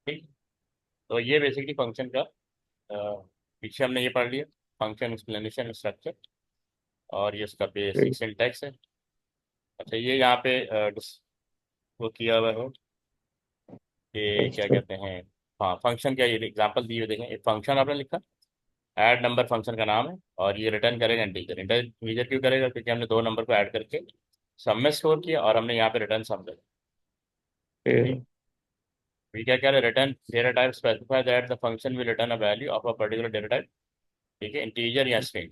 ठीक। तो ये बेसिकली फंक्शन का पीछे हमने ये पढ़ लिया, फंक्शन एक्सप्लेनेशन स्ट्रक्चर, और ये उसका बेसिक ठीक। सिंटैक्स है। अच्छा, ये यहाँ पे वो किया हुआ है कि क्या अच्छा। कहते हैं। हाँ, फंक्शन क्या, ये एग्जांपल दिए हुए देखें, एक फंक्शन आपने लिखा, ऐड नंबर फंक्शन का नाम है, और ये रिटर्न करेगा इंटीजर। इंटीजर क्यों करेगा? क्योंकि हमने दो नंबर को ऐड करके सम में स्टोर किया, और हमने यहाँ पे रिटर्न सम दिया। ठीक। ठीक। we क्या कह रहे हैं, return data type specify that the function will return a value of a particular data type. ठीक है, इंटीजर या string.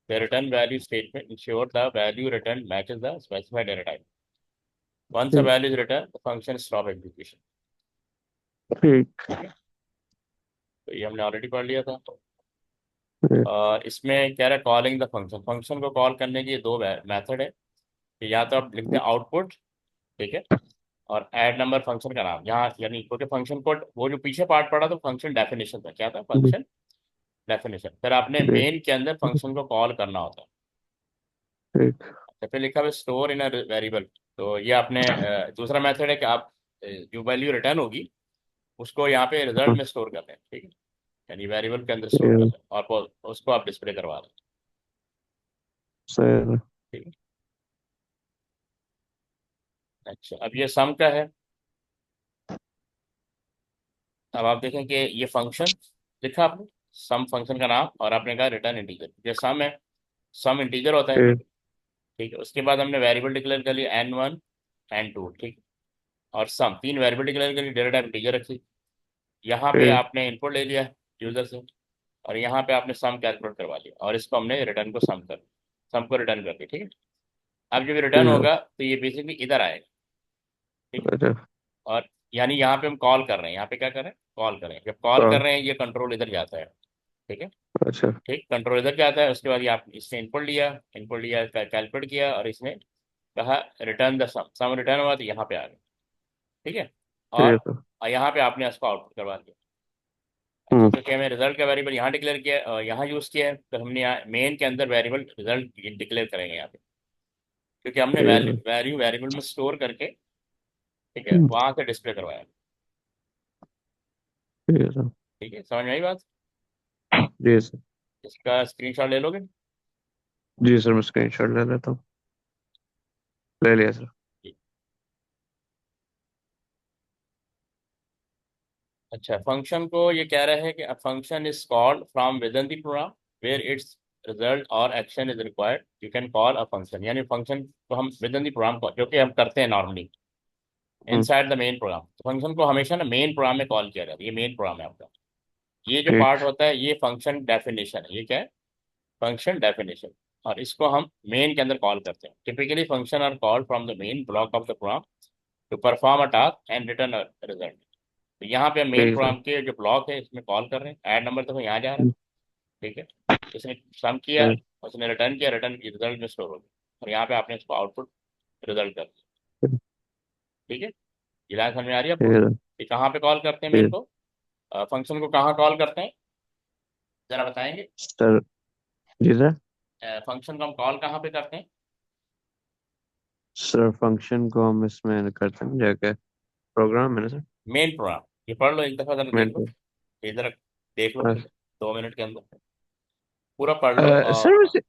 The return value statement ensure the value return matches the specified data type. Once a ठीक। Value is return the function stop execution. ठीक। ठीक है, तो ये हमने ऑलरेडी पढ़ लिया था। ठीक। और इसमें कह रहा है कॉलिंग द फंक्शन, फंक्शन को कॉल करने की दो मेथड है कि या तो आप लिखते हैं आउटपुट, ठीक है, और ऐड नंबर फंक्शन का नाम यहाँ, यानी क्योंकि फंक्शन कोड वो जो पीछे पार्ट पढ़ा तो फंक्शन डेफिनेशन था, क्या था फंक्शन डेफिनेशन, फिर आपने ठीक। मेन के अंदर फंक्शन को कॉल करना होता है। ठीक। अच्छा, फिर लिखा हुआ स्टोर इन अ वेरिएबल। तो ये आपने दूसरा मेथड है कि आप जो वैल्यू रिटर्न होगी उसको यहाँ पे रिजल्ट में स्टोर करते हैं। ठीक है, यानी वेरिएबल के अंदर स्टोर ठीक। करते हैं और उसको आप डिस्प्ले करवा रहे हैं। सही। ठीक है। अच्छा, अब ये सम का है। अब आप देखें कि ये फंक्शन लिखा आपने, सम फंक्शन का नाम, और आपने कहा रिटर्न इंटीजर। ये सम है, सम इंटीजर होता है। ठीक। ठीक है, उसके बाद हमने वेरिएबल डिक्लेयर कर लिया N1 N2। ठीक, और सम तीन वेरिएबल डिक्लेयर कर ली, डेटा टाइप इंटीजर रखी। यहाँ पे ठीक। आपने इनपुट ले लिया यूजर से, और यहाँ पे आपने सम कैलकुलेट करवा लिया, और इसको हमने रिटर्न को सम को रिटर्न कर दिया। ठीक है, अब जब रिटर्न ठीक। होगा तो ये बेसिकली इधर आएगा। ठीक है, अच्छा। और यानी यहाँ पे हम कॉल कर रहे हैं, यहाँ पे क्या कर रहे हैं, कॉल कर रहे हैं। जब कॉल कर कॉल। रहे हैं ये कंट्रोल इधर जाता है। ठीक है, अच्छा। ठीक, कंट्रोल इधर जाता है। उसके बाद ये आप इसने इनपुट लिया कैलकुलेट किया, और इसने कहा return the sum, sum return हुआ तो यहाँ पे आ गया। ठीक है, ठीक है। और यहाँ पे आपने इसको आउटपुट करवा दिया। अच्छा, हम्म। क्योंकि हमें रिजल्ट का वेरिएबल यहाँ डिक्लेयर किया यहाँ यूज़ किया है, तो हमने यहाँ मेन के अंदर वेरिएबल रिजल्ट डिक्लेयर करेंगे यहाँ पे, क्योंकि हमने ठीक है। वैल्यू वेरिएबल में स्टोर करके, ठीक है, हम्म। वहां से डिस्प्ले करवाया। ठीक है सर। ठीक है, समझ में आई बात? जी सर। इसका स्क्रीनशॉट ले लोगे? जी सर, मैं स्क्रीनशॉट ले लेता हूँ। ले लिया सर। जी। अच्छा, फंक्शन को ये कह रहा है कि a function is called from within the program where it's result और action is required you can call a function. यानी फंक्शन को हम विद इन द प्रोग्राम को, जो कि हम करते हैं normally hmm. Inside the main program, तो फंक्शन को हमेशा ना मेन प्रोग्राम में कॉल किया जाता है। ये मेन प्रोग्राम है आपका। ये जो ठीक। पार्ट होता है ये फंक्शन डेफिनेशन है। ये क्या है? Function definition. और इसको हम मेन के अंदर कॉल करते हैं। Typically function are called from the main block of the program to perform a task and return a result. तो यहाँ पे मेन ठीक है सर। प्रोग्राम के जो ब्लॉक है इसमें कॉल कर रहे हैं। ऐड नंबर देखो यहाँ जा रहा है। हम्म। ठीक है, इसने सम किया, ठीक। उसने रिटर्न किया, रिटर्न की रिजल्ट में स्टोर हो गया, और यहाँ पे आपने इसको आउटपुट रिजल्ट कर दिया। ठीक ठीक है, ये लाइन समझ में आ रही है आपको? है सर। ये कहाँ पे कॉल करते हैं मेन ठीक। को, फंक्शन को कहाँ कॉल करते हैं, जरा बताएंगे? सर। जी सर। फंक्शन को हम कॉल कहाँ पे करते हैं? सर फंक्शन को हम इसमें करते हैं जाके प्रोग्राम में ना सर। Main program. ये पढ़ लो एक दफा, जरा देख मेन लो, को। इधर देख लो, 2 मिनट के अंदर पूरा पढ़ लो। सर वैसे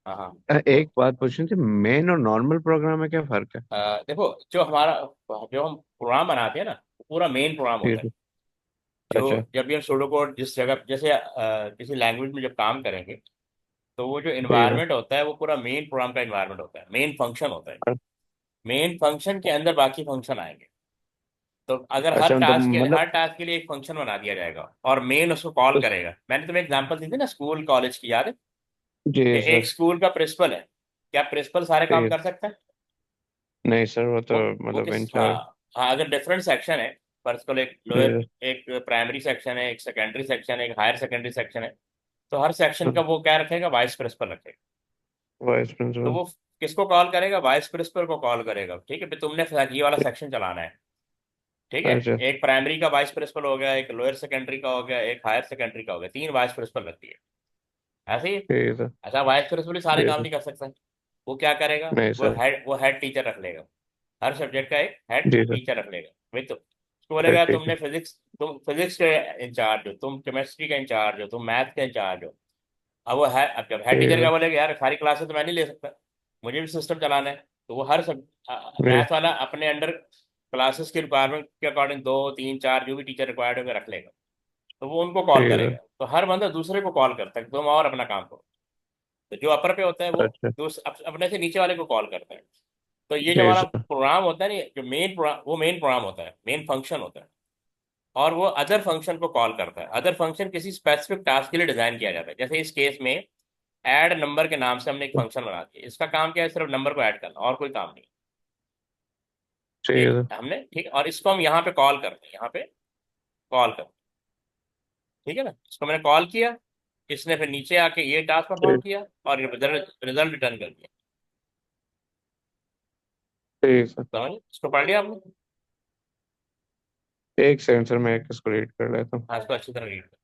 हाँ हाँ, एक बोलो। बात पूछनी थी, मेन और नॉर्मल प्रोग्राम में क्या फर्क है? देखो, जो हम प्रोग्राम बनाते हैं ना, वो पूरा मेन प्रोग्राम होता ठीक है। है। जो अच्छा। जब भी हम सूडो कोड जिस जगह, जैसे किसी लैंग्वेज में जब काम करेंगे, तो वो जो ठीक है। इन्वायरमेंट होता है वो पूरा मेन प्रोग्राम का इन्वायरमेंट होता है, मेन फंक्शन होता है। अ- मेन फंक्शन के अंदर बाकी फंक्शन आएंगे। तो अगर अच्छा, मतलब हर टास्क के लिए एक फंक्शन बना दिया जाएगा, और मेन उसको कॉल उस। करेगा। मैंने तुम्हें एग्जांपल दी थी ना स्कूल कॉलेज की, याद है? जी कि एक सर। स्कूल का प्रिंसिपल है, क्या प्रिंसिपल सारे काम ठीक कर सकता है? है। नहीं सर, वो तो वो वो मतलब किस, हाँ, इंचार्ज। हाँ, अगर डिफरेंट सेक्शन है, फर्स्ट को एक लोअर, ठीक एक प्राइमरी सेक्शन है, एक सेकेंडरी सेक्शन है, एक हायर सेकेंडरी सेक्शन है, तो हर सेक्शन है। का वो क्या रखेगा, वाइस प्रिंसिपल रखेगा। वाइस तो प्रिंसिपल। वो किसको कॉल करेगा, वाइस प्रिंसिपल को कॉल करेगा। ठीक है, फिर तुमने ये वाला सेक्शन चलाना है। ठीक है, अच्छा। एक प्राइमरी का वाइस प्रिंसिपल हो गया, एक लोअर सेकेंडरी का हो गया, एक हायर सेकेंडरी का हो गया, 3 वाइस प्रिंसिपल रखती है। ऐसे ही, ठीक है। ऐसा वाइस प्रिंसिपल ही सारे ठीक काम है। नहीं कर सकता। वो क्या करेगा, नहीं सर। वो हेड टीचर रख लेगा। हर सब्जेक्ट का एक हेड जी सर। टीचर रख लेगा। वही तो उसको अच्छा, बोलेगा ठीक है। तुमने फिजिक्स तुम फिजिक्स के इंचार्ज हो, तुम केमिस्ट्री का इंचार्ज हो, तुम मैथ के इंचार्ज हो। अब वो है, अब जब हेड ठीक टीचर है क्या बोलेगा, यार सारी क्लासेस तो मैं नहीं ले सकता, मुझे भी सिस्टम चलाना है। तो वो हर सब जी। मैथ वाला अपने अंडर क्लासेस के रिक्वायरमेंट के अकॉर्डिंग दो तीन चार जो भी टीचर रिक्वायर्ड होकर रख लेगा। तो वो उनको कॉल ठीक है करेगा। सर। तो हर बंदा दूसरे को कॉल करता है, तुम और अपना काम करो। तो जो अपर पे होता है वो अच्छा। अपने से नीचे वाले को कॉल करता है। तो ये जो जी हमारा सर। प्रोग्राम होता है ना, जो मेन प्रोग्राम, वो मेन प्रोग्राम होता है, मेन फंक्शन होता है। और वो अदर फंक्शन को कॉल करता है। अदर फंक्शन किसी स्पेसिफिक टास्क के लिए डिजाइन किया जाता है। जैसे इस केस में ऐड नंबर के नाम से हमने एक फंक्शन बना दिया। इसका काम क्या है, सिर्फ नंबर को ऐड करना, और कोई काम नहीं। ठीक ये है सर। हमने ठीक, और इसको हम यहाँ पे कॉल करते हैं, यहाँ पे कॉल करते हैं। ठीक है ना, इसको मैंने कॉल किया, इसने फिर नीचे आके ये टास्क परफॉर्म ठीक। किया और रिजल्ट रिटर्न कर दिया। ठीक सर। समझ, इसको पढ़ लिया आपने? एक सेकंड सर, मैं इसको रीड कर लेता हूँ। हाँ, इसको अच्छी तरह रीड कर।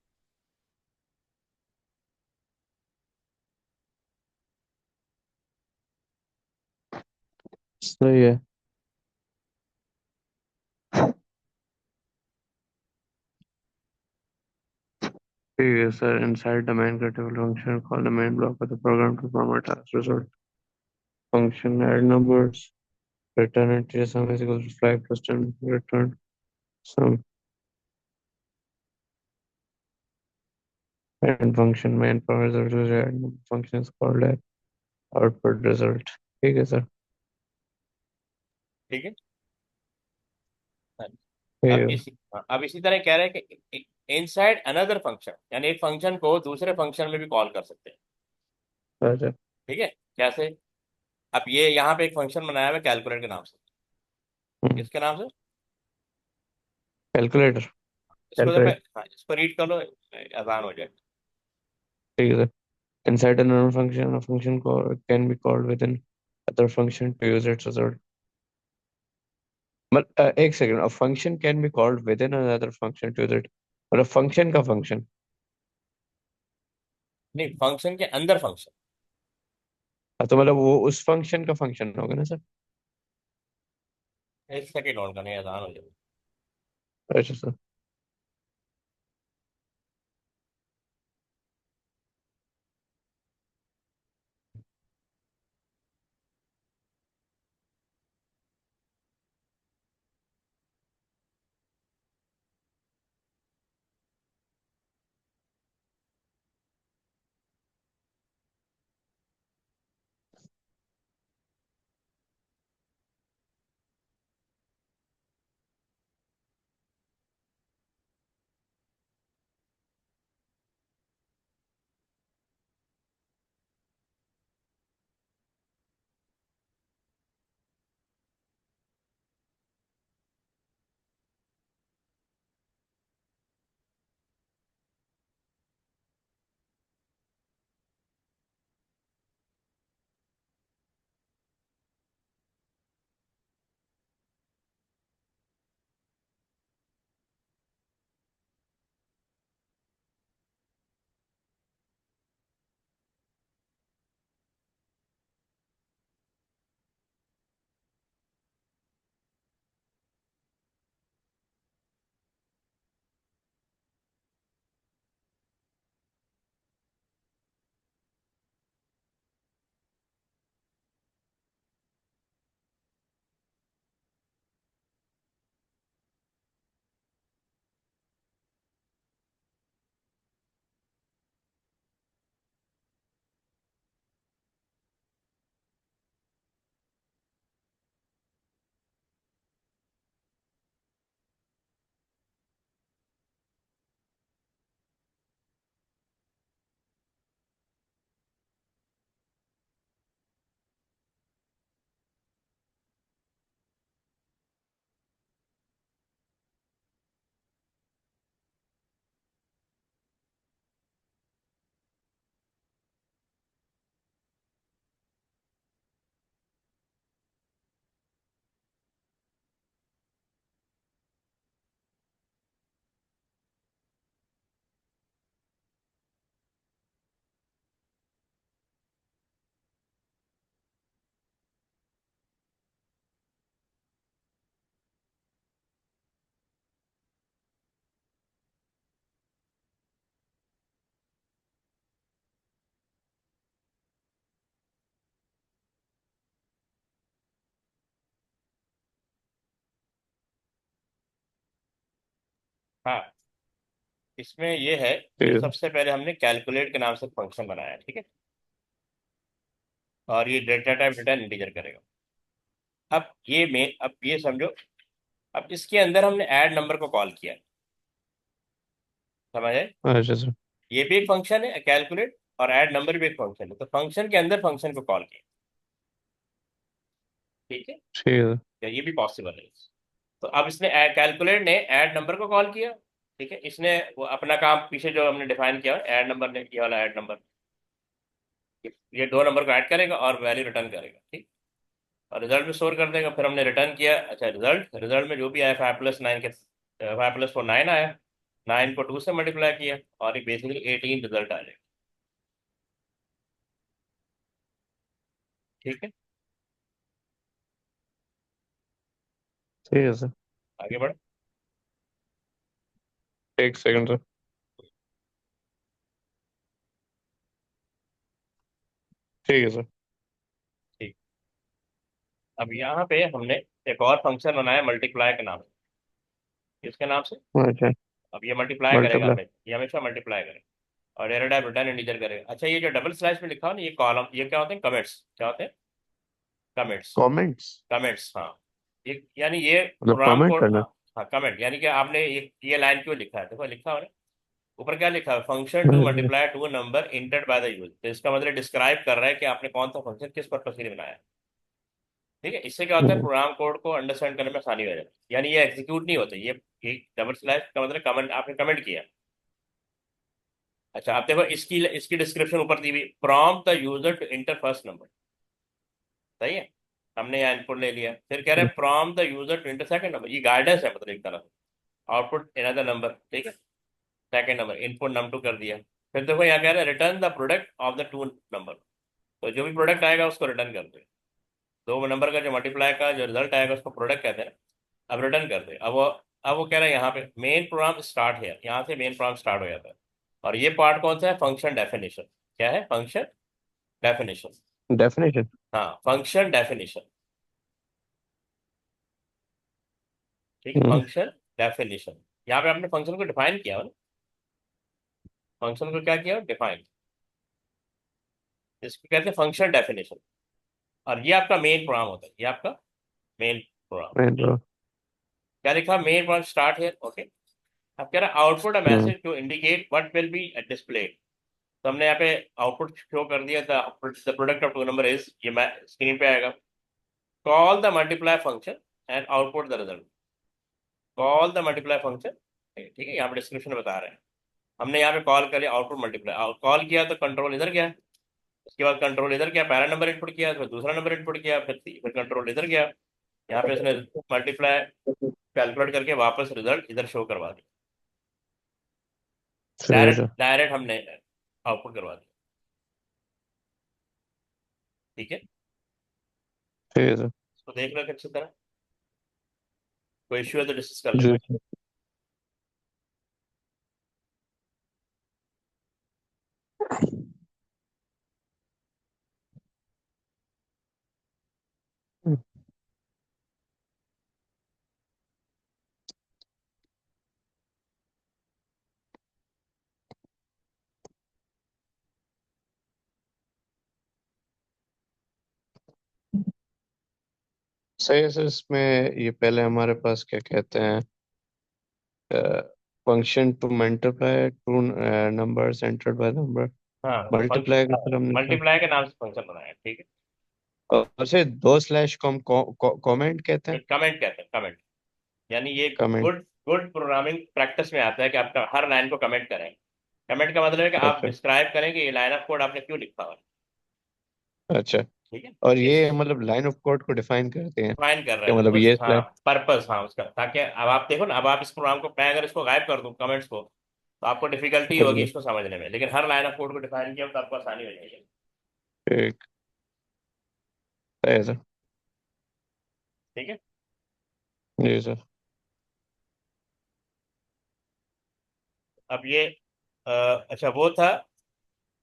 सही है। ठीक है sir, inside the main critical function call the main block of the program to perform a task result. Function add numbers, return integer sum is equal to 5 plus 10, return sum. And function main power result is add number function is called a output result. ठीक है sir. ठीक है। हाँ। ठीक अब है। इसी अब इसी तरह कह रहे हैं कि इनसाइड अनदर फंक्शन, यानी एक फंक्शन को दूसरे फंक्शन में भी कॉल कर सकते हैं। अच्छा। ठीक है, कैसे? अब ये यहाँ पे एक फंक्शन बनाया हुआ है कैलकुलेट के नाम से। किसके नाम से? कैलकुलेटर। इसको जब मैं, कैलकुलेट। हाँ, इसको रीड कर लो, आसान हो जाए। ठीक है sir. Inside another function, a function can be called within other function to use its result. मतलब एक second, a function can be called within another function to use it, मतलब फंक्शन का फंक्शन। नहीं, फंक्शन के अंदर function. तो मतलब वो उस फंक्शन का फंक्शन होगा ना सर। एक सेकेंड ऑन करने, आसान हो जाए। अच्छा सर। हाँ, इसमें ये है ठीक कि है सबसे पहले हमने कैलकुलेट के नाम से फंक्शन बनाया, ठीक है। और ये डेटा टाइप रिटर्न इंटीजर करेगा। अब ये समझो, अब इसके अंदर हमने ऐड नंबर को कॉल किया। समझ आए? सर। अच्छा सर। ये भी एक फंक्शन है कैलकुलेट, और ऐड नंबर भी एक फंक्शन है, तो फंक्शन के अंदर फंक्शन को कॉल किया। ठीक है, ठीक है सर। या ये भी पॉसिबल है। तो अब इसने कैलकुलेट ने ऐड नंबर को कॉल किया। ठीक है, इसने वो अपना काम पीछे जो हमने डिफाइन किया ऐड नंबर ने, ये वाला ऐड नंबर, ये दो नंबर को ऐड करेगा और वैल्यू रिटर्न करेगा। ठीक, और रिजल्ट भी स्टोर कर देगा। फिर हमने रिटर्न किया, अच्छा रिजल्ट रिजल्ट में जो भी आया 5+9 के 5+4 9 आया। 9 को 2 से मल्टीप्लाई किया और ये बेसिकली 18 रिजल्ट आ जाएगा। ठीक है, ठीक है सर। आगे बढ़। एक सेकंड सर। ठीक है सर। ठीक, अब यहाँ पे हमने एक और फंक्शन बनाया मल्टीप्लाई के नाम से। किसके नाम से? अच्छा। अब ये मल्टीप्लाई करेगा, मल्टीप्लाई। हमें ये हमेशा मल्टीप्लाई करेगा। और डेटा टाइप रिटर्न इंटीजर करेगा। अच्छा, ये जो डबल स्लैश में लिखा हो ना, ये कॉलम, ये क्या होते हैं? कमेंट्स। क्या होते हैं? कमेंट्स। कमेंट्स। कमेंट्स, हाँ। ये यानी ये मतलब प्रोग्राम कमेंट कोड, करना। हाँ। हाँ, कमेंट यानी कि आपने ये लाइन क्यों लिखा है, देखो लिखा हो ना ऊपर, क्या लिखा है? फंक्शन टू अच्छा। Multiply two number entered by the user. तो इसका मतलब डिस्क्राइब कर रहा है कि आपने कौन सा फंक्शन किस पर्पज के लिए बनाया है। ठीक है, इससे क्या होता है? हम्म, प्रोग्राम कोड को अंडरस्टैंड करने में आसानी हो जाती है। यानी ये एग्जीक्यूट नहीं होते, ये डबल स्लैश का मतलब कमेंट, आपने कमेंट किया। अच्छा, आप देखो इसकी इसकी डिस्क्रिप्शन ऊपर दी हुई, prompt the user to enter first number. सही है, हमने यहाँ इनपुट ले लिया। फिर कह रहे हैं prompt the user to enter second number. ये गाइडेंस है, मतलब एक तरह से आउटपुट अनदर नंबर। ठीक है, सेकंड नंबर इनपुट num2 कर दिया। फिर देखो यहाँ कह रहे हैं return the product of the two number. तो जो भी प्रोडक्ट आएगा उसको रिटर्न कर दे। दो नंबर का जो मल्टीप्लाई का जो रिजल्ट आएगा उसको प्रोडक्ट कहते हैं। अब रिटर्न कर दे। अब वो कह रहा है यहाँ पे मेन प्रोग्राम स्टार्ट है, यहाँ से मेन प्रोग्राम स्टार्ट हो जाता है। और ये पार्ट कौन सा है? Function definition. क्या है? Function definition. डेफिनेशन। हाँ, फंक्शन डेफिनेशन। ठीक है, हम्म, फंक्शन डेफिनेशन। यहाँ पे आपने फंक्शन को डिफाइन किया हो ना, फंक्शन को क्या किया? डिफाइन। इसको कहते हैं फंक्शन डेफिनेशन। और ये आपका मेन प्रोग्राम होता है, ये आपका मेन प्रोग्राम। मैं तो। क्या लिखा? मेन प्रोग्राम स्टार्ट है। ओके, अब कह रहा है output a hmm, message to indicate what will be display. तो हमने यहाँ पे आउटपुट शो कर दिया था, the product of two number is, ये स्क्रीन पे आएगा। Call the multiply function and output the result. Call the multiply function. ठीक है, यहाँ पे डिस्क्रिप्शन में बता रहे हैं। हमने यहाँ पे कॉल कर लिया आउटपुट मल्टीप्लाई, कॉल किया तो कंट्रोल इधर गया। उसके बाद कंट्रोल इधर गया, पहला नंबर इनपुट किया, फिर दूसरा नंबर इनपुट किया, फिर कंट्रोल इधर गया। यहाँ पे उसने मल्टीप्लाई कैलकुलेट करके वापस रिजल्ट इधर शो करवा दिया। ठीक है डायरेक्ट सर। डायरेक्ट हमने आउटपुट करवा दिया। ठीक है, ठीक है सर। इसको देख लो अच्छी तरह, कोई इश्यू है तो डिस्कस कर जी लेना। सर। सही है सर। इसमें ये पहले हमारे पास क्या कहते हैं, function to multiply two numbers entered by number. हाँ, मल्टीप्लाई का सर हमने क्या। मल्टीप्लाई के नाम से फंक्शन बनाया। ठीक है, और सर दो स्लैश को हम कमेंट कहते हैं। एक कमेंट कहते हैं, कमेंट। यानी ये comment. Good good programming practice में आता है कि आपका हर लाइन को कमेंट करें। कमेंट का मतलब है कि आप अच्छा। डिस्क्राइब करें कि ये लाइन ऑफ कोड आपने क्यों लिखा हुआ है। अच्छा। ठीक है, और इस ये मतलब लाइन ऑफ कोड को डिफाइन करते हैं डिफाइन कर रहा कि है मतलब उस, ये हाँ, स्लैश। पर्पस, हाँ उसका, ताकि अब आप देखो ना, अब आप इस प्रोग्राम को, मैं अगर इसको गायब कर दूं कमेंट्स को, तो आपको डिफिकल्टी होगी इसको समझने में। लेकिन हर लाइन ऑफ कोड को डिफाइन किया तो आपको आसानी हो जाएगी। ठीक है सर। ठीक है, जी सर। अब ये अच्छा वो था,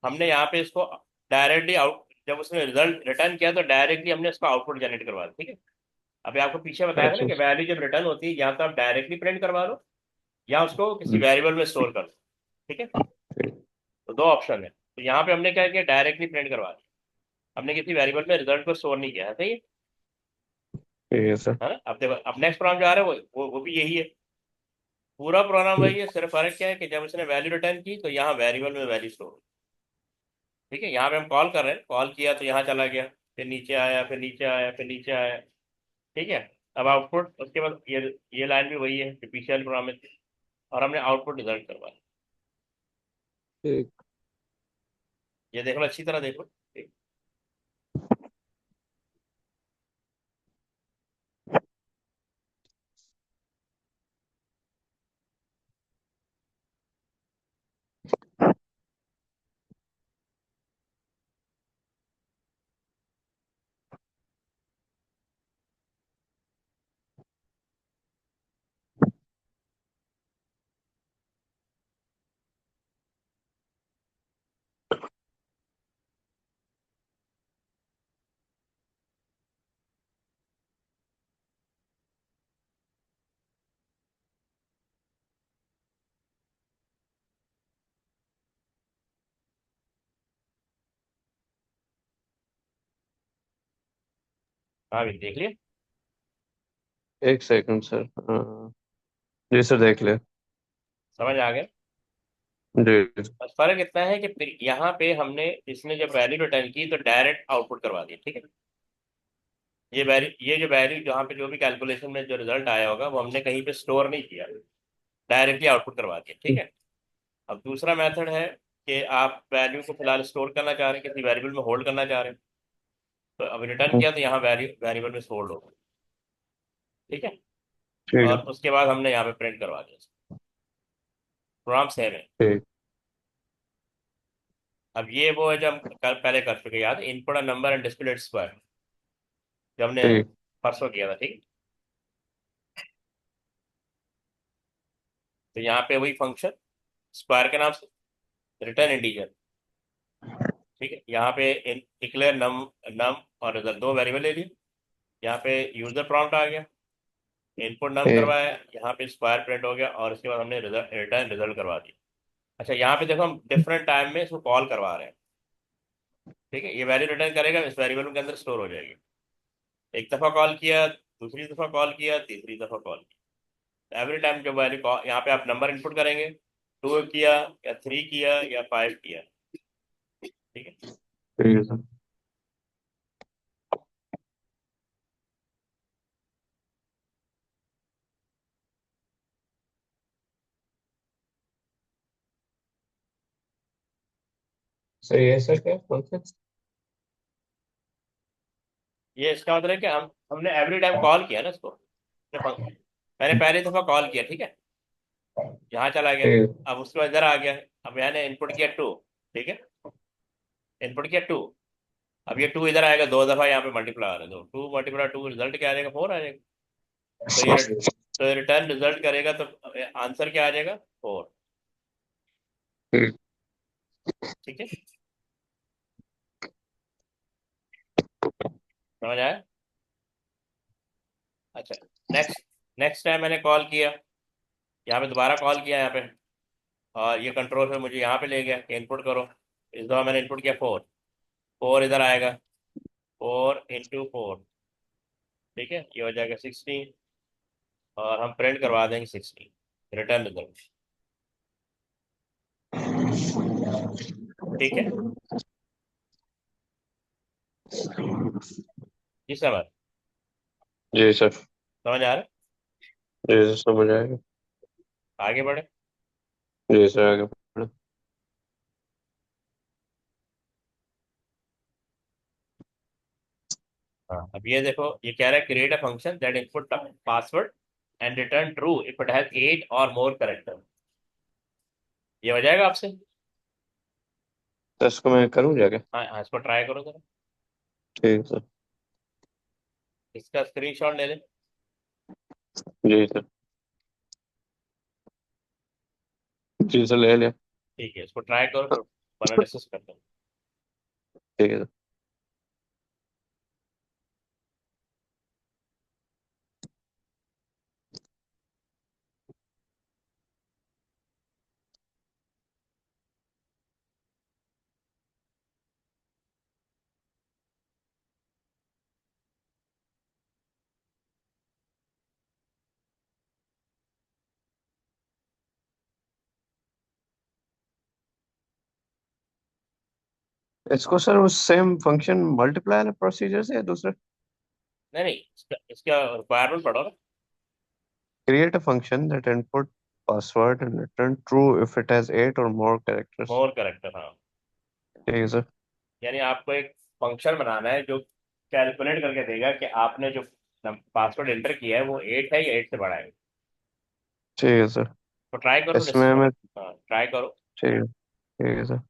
हमने यहाँ पे इसको डायरेक्टली आउट, जब उसने रिजल्ट रिटर्न किया तो डायरेक्टली हमने इसको आउटपुट जनरेट करवा दिया। ठीक है, अभी आपको पीछे बताया था ना अच्छा। कि वैल्यू जब रिटर्न होती है या तो आप डायरेक्टली प्रिंट करवा लो, या उसको किसी वेरिएबल में स्टोर कर दो। ठीक है, ठीक। तो दो ऑप्शन है। तो यहाँ पे हमने क्या किया, डायरेक्टली प्रिंट करवा दिया, हमने किसी वेरिएबल में रिजल्ट को स्टोर नहीं किया है, सही ठीक है सर। है ना। अब देखो, अब नेक्स्ट प्रोग्राम जो आ रहा है वो भी यही है, पूरा प्रोग्राम वही है, सिर्फ फर्क क्या है कि जब उसने वैल्यू रिटर्न की तो यहाँ वेरिएबल में वैल्यू स्टोर। ठीक है, यहाँ पे हम कॉल कर रहे हैं, कॉल किया तो यहाँ चला गया, फिर नीचे आया, फिर नीचे आया, फिर नीचे आया। ठीक है, अब आउटपुट उसके बाद ये लाइन भी वही है जो पीछे वाले प्रोग्राम में थी, और हमने आउटपुट रिजल्ट करवाया। ठीक। ये देख लो, अच्छी तरह देखो। ठीक। हाँ भी देख लिया। एक सेकंड सर। जी सर, देख ले। समझ आ गया। जी। बस फर्क इतना है कि फिर यहाँ पे हमने, इसने जब वैल्यू रिटर्न की तो डायरेक्ट आउटपुट करवा दिया। ठीक है, ये जो वैल्यू जहाँ पे जो भी कैलकुलेशन में जो रिजल्ट आया होगा वो हमने कहीं पे स्टोर नहीं किया, डायरेक्टली आउटपुट करवा दिया। ठीक है, अब दूसरा मेथड है कि आप वैल्यू को फिलहाल स्टोर करना चाह रहे हैं, किसी वेरिएबल में होल्ड करना चाह रहे हैं, तो अब रिटर्न किया तो यहाँ वेरिएबल में होल्ड होगा। ठीक है, ठीक और है। उसके बाद हमने यहाँ पे प्रिंट करवा दिया, प्रोग्राम सेम है। ठीक। अब ये वो है जो हम पहले कर चुके, याद, input number and display square, जो हमने ठीक। परसों किया था। ठीक, तो यहाँ पे वही फंक्शन स्क्वायर के नाम से रिटर्न इंटीजर। ठीक है, यहाँ पे डिक्लेयर नम नम और रिजल्ट, दो वेरिएबल ले लिए। यहाँ पे यूजर प्रॉम्प्ट आ गया, इनपुट नम ठीक। करवाया, यहाँ पे स्क्वायर प्रिंट हो गया, और उसके बाद हमने रिटर्न रिजल्ट करवा दिया। अच्छा, यहाँ पे देखो हम डिफरेंट टाइम में इसको कॉल करवा रहे हैं। ठीक है, ये वैल्यू रिटर्न करेगा, इस वेरिएबल के अंदर स्टोर हो जाएगी। एक दफा कॉल किया, दूसरी दफा कॉल किया, तीसरी दफा कॉल किया, एवरी टाइम जो वैल्यू यहाँ पे आप नंबर इनपुट करेंगे, 2 किया या 3 किया या 5 किया। ठीक है, ठीक है सर। सही है सर, क्या फंक्शन? ये इसका मतलब है कि हमने एवरी टाइम कॉल किया ना इसको, मैंने पहली दफा कॉल किया, ठीक है, यहाँ चला गया, ठीक। अब उसके बाद इधर आ गया, अब मैंने इनपुट किया 2। ठीक है, इनपुट किया 2, अब ये 2 इधर आएगा, दो दफा यहाँ पे मल्टीप्लाई आ रहा है, तो 2 × 2 रिजल्ट क्या आ जाएगा, 4 आ जाएगा। तो ये रिटर्न रिजल्ट करेगा तो आंसर क्या आ जाएगा, 4। ठीक। ठीक है, समझ आया। अच्छा, नेक्स्ट नेक्स्ट टाइम मैंने कॉल किया, यहाँ पे दोबारा कॉल किया यहाँ पे, और ये कंट्रोल पे मुझे यहाँ पे ले गया कि इनपुट करो। इस दफा मैंने इनपुट किया 4, 4 इधर आएगा, 4 × 4। ठीक है, ये हो जाएगा 16, और हम प्रिंट करवा देंगे 16, रिटर्न रिजल्ट। ठीक है, जी समझ, जी सर। समझ आ रहा है। जी सर, समझ आएगा। आगे बढ़े। जी सर, आगे बढ़ो। हाँ, अब ये देखो, ये कह रहा है create a function that input password and return true if it has 8 और मोर करेक्टर। ये हो जाएगा आपसे। तो इसको मैं करूँ जाके? हाँ हाँ, इसको ट्राई करो जरा, ठीक सर। इसका स्क्रीनशॉट ले ले। जी सर। जी सर, ले लिया। ठीक है, इसको ट्राई करो, फिर बना डिस्कस करते हैं। ठीक है सर। इसको सर उस सेम फंक्शन मल्टीप्लाई वाले प्रोसीजर से या दूसरे? नहीं नहीं, इसका रिक्वायरमेंट पढ़ो ना। Create a function that input password and return true if it has 8 or more characters. More character, हाँ। ठीक है सर। यानी आपको एक फंक्शन बनाना है जो कैलकुलेट करके देगा कि आपने जो पासवर्ड एंटर किया है वो 8 है या 8 से बड़ा है। ठीक है सर। तो ट्राई करो इसमें मैं हाँ ट्राई करो। ठीक है, ठीक है सर।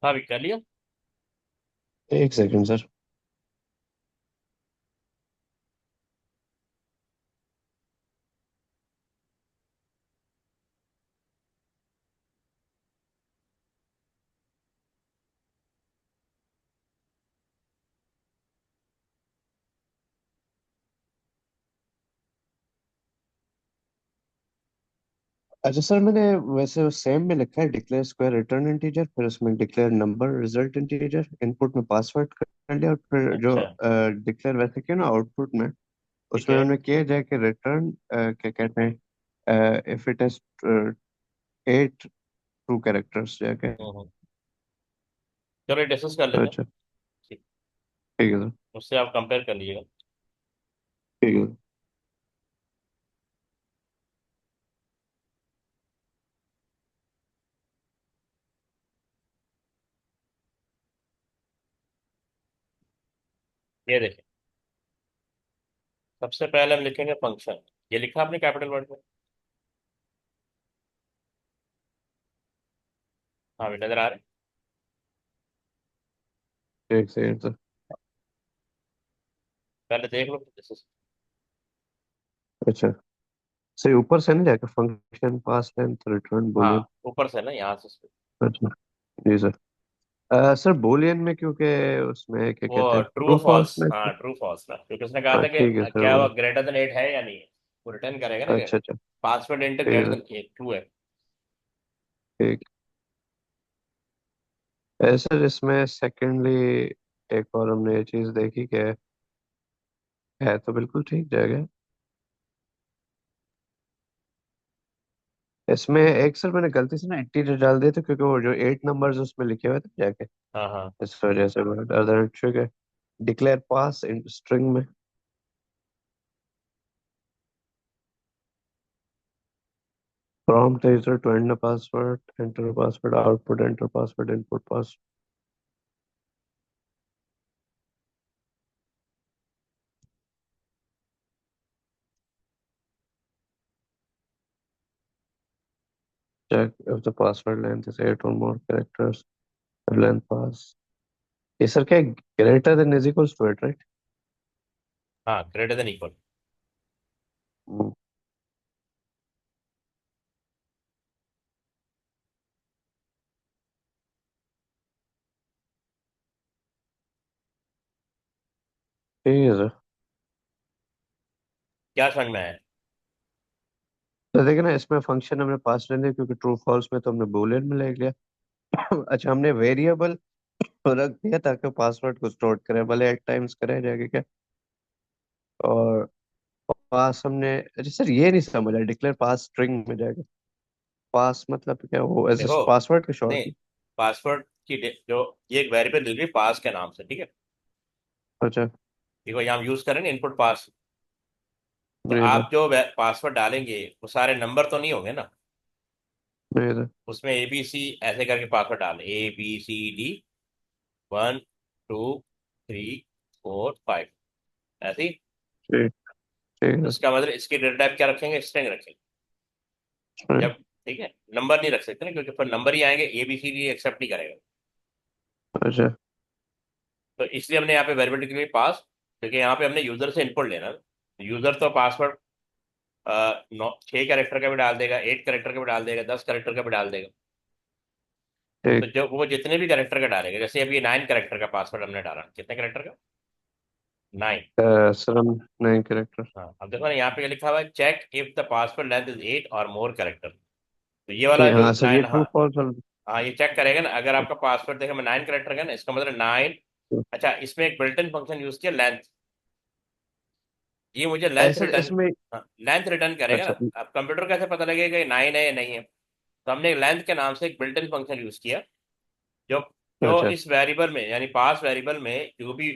हाँ भी कर लिया। एक सेकंड सर। अच्छा सर, मैंने वैसे सेम में लिखा है डिक्लेयर स्क्वायर रिटर्न इंटीजर, फिर उसमें declare number result integer, input में पासवर्ड कर लिया, और फिर जो अच्छा। डिक्लेयर वैसे किया ना आउटपुट में, ठीक उसमें है। हमने किया जाए कि रिटर्न क्या कहते हैं, if it is 8 true characters जाके। हम्म। चलो डिस्कस कर लेते हैं। अच्छा। ठीक। ठीक है सर। उससे आप कंपेयर कर लीजिएगा। ठीक है। ये देखिए, सबसे पहले हम लिखेंगे फंक्शन। ये लिखा आपने कैपिटल वर्ड में? हाँ भी नजर आ रहा है। एक सेकंड सर। पहले देख लो दिस। अच्छा, सही ऊपर से नहीं जाके फंक्शन पास लेंथ रिटर्न हाँ बूलियन। ऊपर से ना, यहाँ से। अच्छा। जी सर। सर बूलियन में क्योंकि उसमें क्या वो कहते हैं ट्रू ट्रू फॉल्स, फॉल्स में। हाँ ट्रू फॉल्स ना, क्योंकि उसने कहा हाँ था कि ठीक है सर क्या वो। वो ग्रेटर देन 8 है या नहीं है। वो रिटर्न करेगा ना कि अच्छा अच्छा। पासवर्ड इंटर ठीक है ग्रेटर सर। देन 8 ट्रू है। ठीक है सर, इसमें सेकेंडली एक और हमने ये चीज देखी कि है तो बिल्कुल ठीक जगह। इसमें एक सर मैंने गलती से ना इंटीजर डाल दिए थे, क्योंकि वो जो 8 नंबर्स उसमें लिखे हुए थे जाके, हाँ हाँ। इस वजह से अदर ठीक है। डिक्लेयर पास इन स्ट्रिंग में। prompt user to enter password, enter password, output, enter password, input password. Check if the password length is 8 or more characters. Length pass. ये सर क्या greater than is equals to it, right? हाँ greater than equal. हम्म, ठीक है sir. क्या समझ में आया? तो देखिए ना, इसमें फंक्शन हमने पास ले लिया क्योंकि ट्रू फॉल्स में तो हमने बूलियन में ले लिया। अच्छा, हमने वेरिएबल रख दिया ताकि पासवर्ड को स्टोर करे, भले 8 टाइम्स करे जाके क्या। और पास हमने, अच्छा सर ये नहीं समझ आया डिक्लेयर पास स्ट्रिंग में जाएगा। पास मतलब क्या, वो एज देखो, पासवर्ड के शॉर्ट नहीं, में? पासवर्ड की जो ये एक वेरिएबल मिल गई पास के नाम से, ठीक है। अच्छा। देखो यहाँ हम यूज करेंगे इनपुट पास। तो नहीं सर। आप जो पासवर्ड डालेंगे वो सारे नंबर तो नहीं होंगे ना। नहीं सर। उसमें ए बी सी ऐसे करके पासवर्ड डालें, ABCD 1 2 3 4 5, ऐसे ही। ठीक। ठीक है इसका मतलब इसकी डेटा टाइप क्या रखेंगे, स्ट्रिंग रखेंगे। सर। जब, ठीक है, नंबर नहीं रख सकते ना, क्योंकि फिर नंबर ही आएंगे, ABCD एक्सेप्ट नहीं करेगा। अच्छा। तो इसलिए हमने यहाँ पे वेरिएबल के लिए पास, क्योंकि यहाँ पे हमने यूजर से इनपुट लेना है। यूजर तो पासवर्ड 6 कैरेक्टर का भी डाल देगा, 8 कैरेक्टर का भी डाल देगा, 10 कैरेक्टर का भी डाल देगा। तो ठीक। जो वो जितने भी कैरेक्टर का डालेगा, जैसे अभी 9 कैरेक्टर का पासवर्ड हमने डाला, कितने कैरेक्टर का? 9। सर हम नए कैरेक्टर। हाँ अब देखो ना, यहाँ पे लिखा हुआ है check if the password length is 8 और मोर कैरेक्टर। तो ये वाला ठीक, जो हाँ सर ये 9, ट्रू हाँ। फॉल्स वाला। हाँ ये चेक करेगा ना, अगर आपका पासवर्ड देखो मैं 9 कैरेक्टर का ना, इसका मतलब 9। अच्छा, इसमें एक बिल्ट इन फंक्शन यूज किया लेंथ। ये मुझे लेंथ ऐसे रिटर्न, इसमें। हाँ लेंथ रिटर्न करेगा अच्छा। ना। अब कंप्यूटर कैसे पता लगेगा ये 9 है या नहीं है? तो हमने लेंथ के नाम से एक बिल्ट इन फंक्शन यूज किया, जो जो अच्छा। इस वेरिएबल में, यानी पास वेरिएबल में जो भी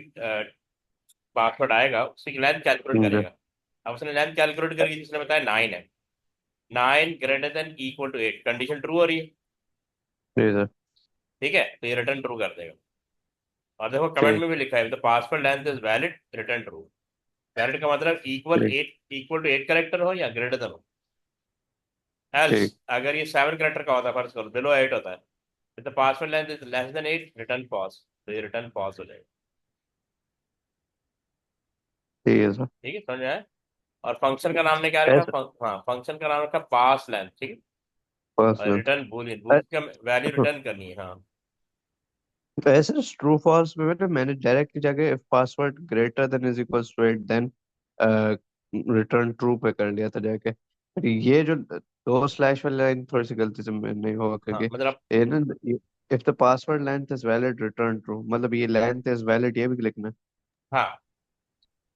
पासवर्ड आएगा उसकी लेंथ कैलकुलेट जी। करेगा। अब उसने लेंथ कैलकुलेट करके जिसने बताया 9 है, 9 greater than equal to 8, condition true हो रही है। जी सर। ठीक है, तो ये रिटर्न ट्रू कर देगा। और देखो कमेंट ठीक। में भी लिखा है the password length is valid, return true. Valid का मतलब ठीक। इक्वल टू 8 कैरेक्टर हो या ग्रेटर देन हो। एल्स ठीक। अगर ये 7 कैरेक्टर का होता है, फर्ज करो बिलो 8 होता है, the password length is less than 8, return false, तो ये रिटर्न फॉल्स हो जाएगा। ठीक है सर। ठीक है, समझ में आया। और फंक्शन का नाम ने क्या रखा, ऐसे हाँ फंक्शन का नाम रखा पास लेंथ, ठीक है। पास और लेंथ। रिटर्न बूलियन, बूलियन का वैल्यू रिटर्न करनी है, हाँ। तो ऐसे ट्रू फॉल्स में मैंने डायरेक्टली जाके if password greater than is equals to 8 then return true पे कर लिया था जाके। पर ये जो दो स्लैश वाली लाइन थोड़ी सी गलती से नहीं होगा हाँ क्योंकि मतलब, ये ना, if the password length is valid return true, मतलब ये लेंथ इज वैलिड ये भी लिखना है। हाँ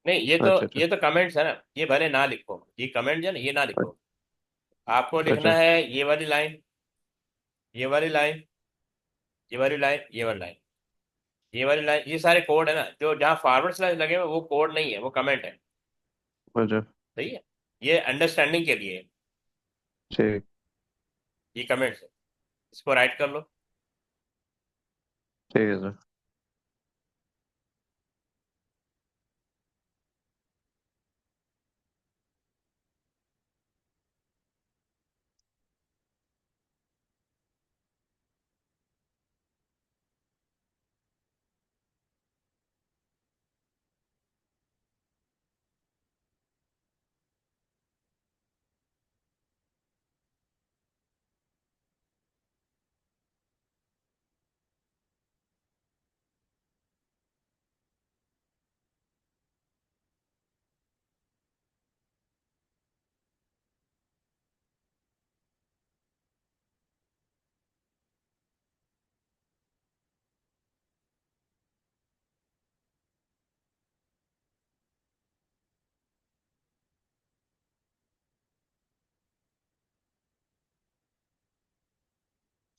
नहीं, ये तो अच्छा अच्छा ये तो कमेंट्स है ना, ये भले ना लिखो, ये कमेंट है ना, ये ना लिखो। आपको लिखना अच्छा है ये वाली लाइन, ये वाली लाइन, ये वाली लाइन, ये वाली लाइन, ये वाली लाइन, ये सारे कोड है ना, जो जहाँ फॉरवर्ड स्लैश लगे हुए वो कोड नहीं है, वो कमेंट है। अच्छा। सही है, ये अंडरस्टैंडिंग के लिए है, ठीक। ये कमेंट्स है। इसको राइट कर लो। ठीक है सर।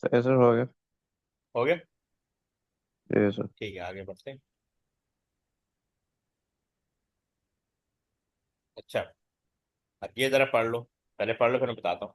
तो ऐसा हो गया। हो गया। ठीक है सर। ठीक है, आगे बढ़ते हैं। अच्छा, अब ये जरा पढ़ लो, पहले पढ़ लो फिर मैं बताता हूँ।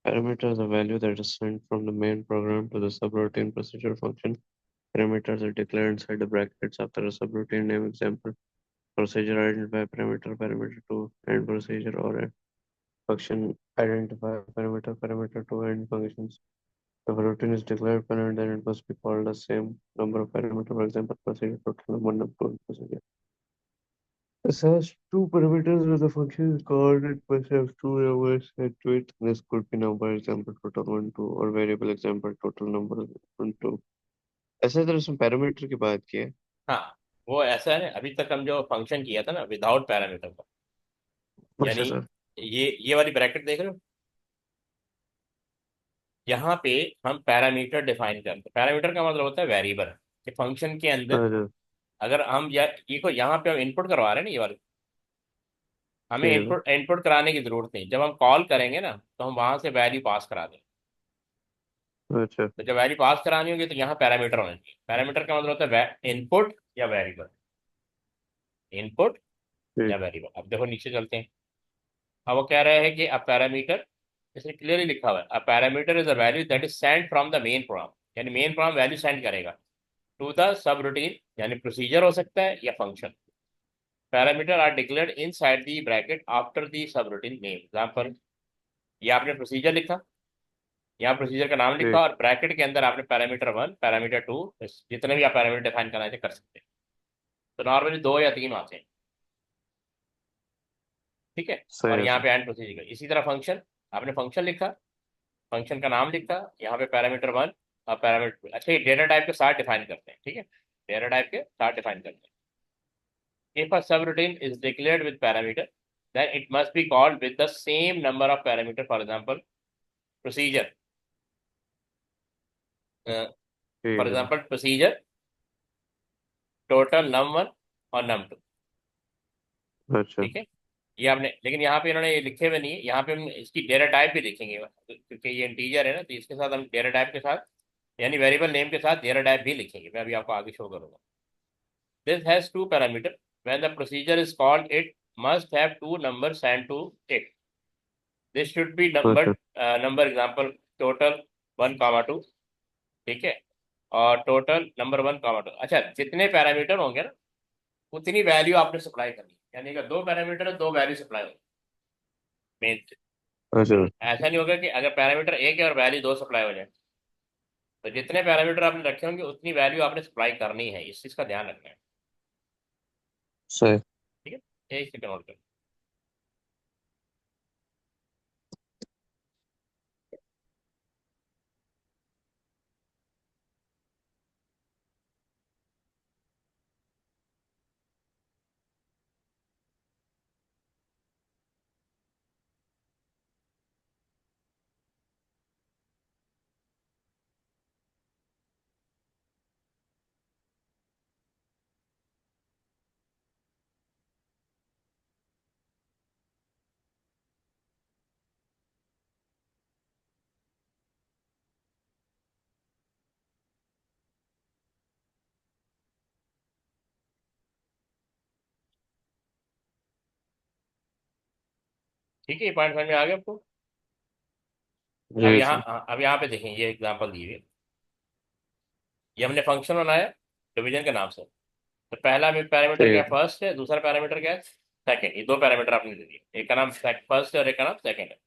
Parameters are value that is sent from the main program to the subroutine procedure function. Parameters are declared inside the brackets after a subroutine name. Example: procedure identify parameter, parameter two, end procedure, or a function identify parameter, parameter two, end functions. If a routine is declared parent, then it must be called the same number of parameter. For example, procedure total number, number two, procedure. This has two parameters where the function is called. It must have two numbers set to it. This could be number example total one two or variable example total number one two. ऐसे तरह से parameter की बात की है। हाँ, वो ऐसा है, अभी तक हम जो फंक्शन किया था ना विदाउट पैरामीटर का, यानी अच्छा सर। ये वाली ब्रैकेट देख रहे हो, यहाँ पे हम पैरामीटर डिफाइन करते हैं। पैरामीटर का मतलब होता है वेरिएबल, कि फंक्शन के अंदर अच्छा। अगर हम या ये को यहाँ पे हम इनपुट करवा रहे हैं ना, ये वाले, हमें ठीक है सर। इनपुट इनपुट कराने की जरूरत नहीं। जब हम कॉल करेंगे ना तो हम वहां से वैल्यू पास करा दें। अच्छा। तो जब वैल्यू पास करानी होगी तो यहाँ पैरामीटर होना चाहिए। पैरामीटर का मतलब होता है इनपुट या वेरिएबल, इनपुट या ठीक। वेरिएबल। अब देखो नीचे चलते हैं। अब वो कह रहे हैं कि अ पैरामीटर, इसमें क्लियरली लिखा हुआ है a parameter is a value that is send from the main program, यानी मेन प्रोग्राम वैल्यू सेंड करेगा टू द सब रूटीन, यानी प्रोसीजर हो सकता है या function. Parameter are declared inside the bracket after the subroutine name. Example, ये आपने procedure लिखा, यहाँ प्रोसीजर का नाम लिखा ठीक। और ब्रैकेट के अंदर आपने पैरामीटर वन, पैरामीटर टू, जितने भी आप पैरामीटर डिफाइन करना है कर सकते हैं। तो नॉर्मली दो या तीन आते हैं, ठीक है। सही और है यहाँ सर। पे एंड प्रोसीजर, इसी तरह फंक्शन, आपने फंक्शन लिखा, फंक्शन का नाम लिखा, यहाँ पे पैरामीटर वन और पैरामीटर टू। अच्छा, ये डेटा टाइप के साथ डिफाइन करते हैं, ठीक है, डेटा टाइप के साथ डिफाइन करते हैं। If a subroutine is declared with parameter, then it must be called with the same number of parameter. For example, procedure. Uh, for ठीक है example, procedure, total num1 और num2. सर। अच्छा ठीक है, ये आपने, लेकिन यहाँ पे इन्होंने ये लिखे हुए नहीं है। यहाँ पे हम इसकी डेटा टाइप भी लिखेंगे, क्योंकि ये इंटीजर है ना, तो इसके साथ हम डेटा टाइप के साथ, यानी वेरिएबल नेम के साथ डेटा टाइप भी लिखेंगे। मैं अभी आपको आगे शो करूंगा। This has two parameter, when the procedure is called it must have two numbers and two it. This should be number, अच्छा नंबर एग्जांपल टोटल 1, 2। ठीक है, और टोटल नंबर 1, 2। अच्छा, जितने पैरामीटर होंगे ना, उतनी वैल्यू आपने सप्लाई करनी है। यानी कि 2 पैरामीटर है, 2 वैल्यू सप्लाई होगी मेन से। अच्छा ऐसा नहीं होगा कि अगर पैरामीटर एक है और वैल्यू 2 सप्लाई हो जाए। तो जितने पैरामीटर आपने रखे होंगे उतनी वैल्यू आपने सप्लाई करनी है, इस चीज़ का ध्यान रखना है। सही। ठीक है, एक सेकंड नोट कर। ठीक है, ये पॉइंट समझ में आ गया आपको? अब जी यहाँ, सर। अब यहाँ पे देखें, ये एग्जांपल दी हुई है। ये हमने फंक्शन बनाया डिवीजन के नाम से। तो पहला पैरामीटर क्या ठीक है? है फर्स्ट है। दूसरा पैरामीटर क्या है? सेकंड। ये 2 पैरामीटर आपने दे दिए, एक का नाम फर्स्ट है और एक का नाम सेकंड है।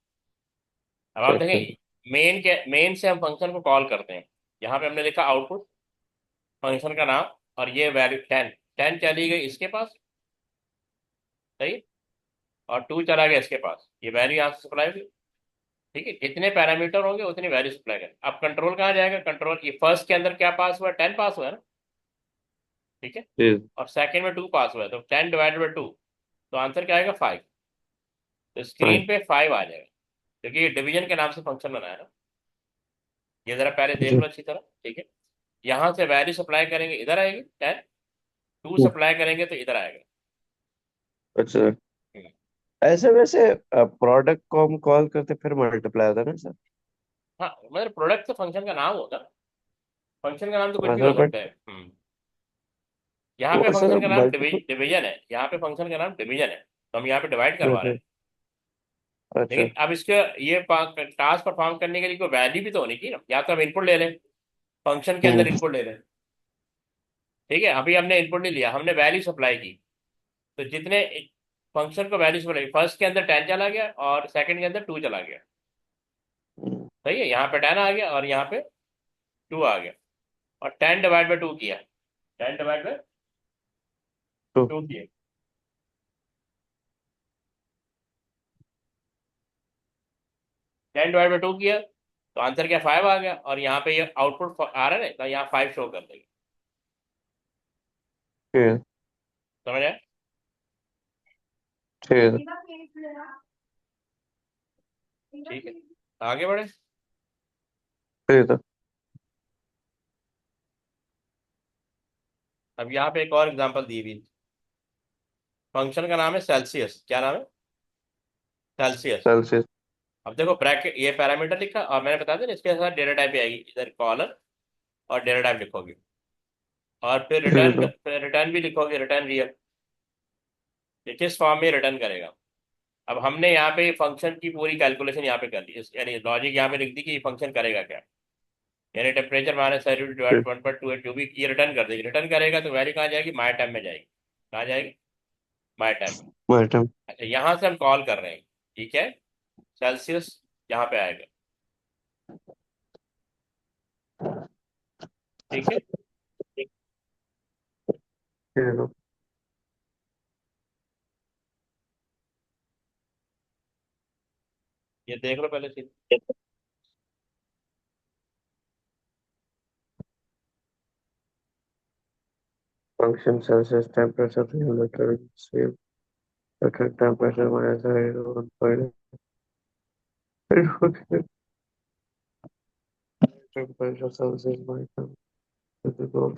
अब आप सेकंड। देखें, मेन से हम फंक्शन को कॉल करते हैं। यहाँ पे हमने लिखा आउटपुट, फंक्शन का नाम, और ये वैल्यू 10। 10 चली गई इसके पास, सही, और 2 चला गया इसके पास। ये वैल्यू यहाँ से सप्लाई हुई। ठीक है, जितने पैरामीटर होंगे उतनी वैल्यू सप्लाई करें। अब कंट्रोल कहाँ जाएगा? कंट्रोल, ये फर्स्ट के अंदर क्या पास हुआ? 10 पास हुआ है ना। ठीक है, जी और सेकंड में 2 पास हुआ है, तो 10 डिवाइडेड बाई 2, तो आंसर क्या आएगा? 5। तो सही। स्क्रीन पे 5 आ जाएगा, क्योंकि ये डिवीजन के नाम से फंक्शन बनाया ना। ये जरा पहले देख जी लो अच्छी तरह। ठीक है, यहाँ से वैल्यू सप्लाई करेंगे, इधर आएगी 10। 2 सप्लाई करेंगे तो इधर आएगा। अच्छा हम्म। ऐसे वैसे प्रोडक्ट को हम कॉल करते फिर मल्टीप्लाई होता है ना सर। हाँ, मतलब प्रोडक्ट तो फंक्शन का नाम होगा। फंक्शन का नाम तो कुछ हाँ भी सर हो बट सकता है। यहाँ पे वो सर फंक्शन का नाम मल्टीपल। डिवीजन है। यहाँ पे फंक्शन का नाम डिवीजन है, तो हम यहाँ पे डिवाइड करवा रहे अच्छा हैं। अच्छा लेकिन अब इसके, ये टास्क परफॉर्म करने के लिए कोई वैल्यू भी तो होनी चाहिए ना। या तो हम इनपुट ले लें, फंक्शन के अंदर हम्म इनपुट ले लें। ठीक है, अभी हमने इनपुट नहीं लिया, हमने वैल्यू सप्लाई की। तो जितने फंक्शन को वैल्यू सप्लाई, फर्स्ट के अंदर 10 चला गया और सेकंड के अंदर 2 चला गया। हम्म, सही है, यहाँ पे 10 आ गया और यहाँ पे 2 आ गया। और 10 डिवाइड बाई 2 किया, 10 डिवाइड बाई तो 2 किया, 10 डिवाइड बाई 2 किया, तो आंसर क्या? 5 आ गया। और यहाँ पे ये आउटपुट आ रहा है ना, तो यहाँ 5 शो कर देगा। ठीक है समझ आया? ठीक है ठीक है, आगे बढ़े। ठीक है अब यहाँ पे एक और एग्जांपल दी हुई। फंक्शन का नाम है सेल्सियस। क्या नाम है? सेल्सियस। सेल्सियस। अब देखो, ब्रैकेट, ये पैरामीटर लिखा, और मैंने बता दिया ना, इसके साथ डेटा टाइप भी आएगी। इधर कॉलन और डेटा टाइप लिखोगे, और फिर ठीक है रिटर्न, सर। फिर रिटर्न भी लिखोगे, रिटर्न रियल। ये किस फॉर्म में रिटर्न करेगा? अब हमने यहाँ पे फंक्शन की पूरी कैलकुलेशन यहाँ पे कर ली, यानी लॉजिक यहाँ पे लिख दी कि ये फंक्शन करेगा क्या। यानी टेम्परेचर माइनस ठीक 1.28 जो भी ये रिटर्न कर देगी। रिटर्न करेगा तो वैल्यू कहाँ जाएगी? माई टाइम में जाएगी। कहाँ जाएगी? माई टाइम में। मैडम। अच्छा, यहाँ से हम कॉल कर रहे हैं। ठीक है, सेल्सियस यहाँ पे आएगा। ठीक है, ठीक है ये देख लो पहले से। function Celsius temperature regulator save certain temperature minus 1.5 temperature Celsius minus the goal.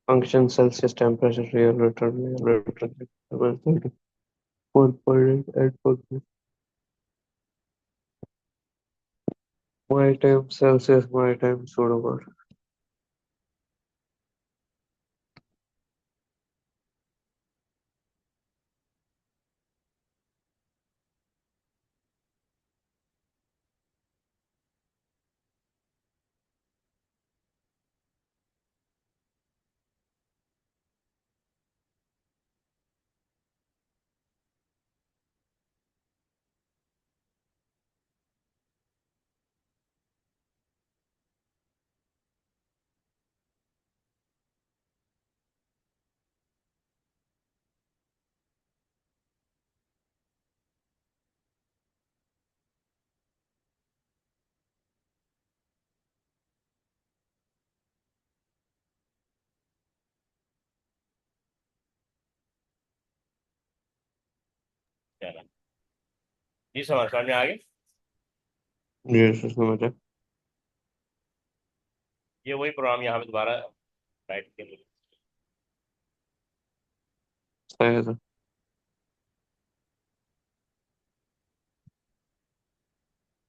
Function Celsius temperature regulator 1.8 and function my time Celsius my time pseudo. चलो, जी समझ में आ गई। Yes, समझ है। ये वही प्रोग्राम यहाँ पे दोबारा राइट के लिए। सही है सर।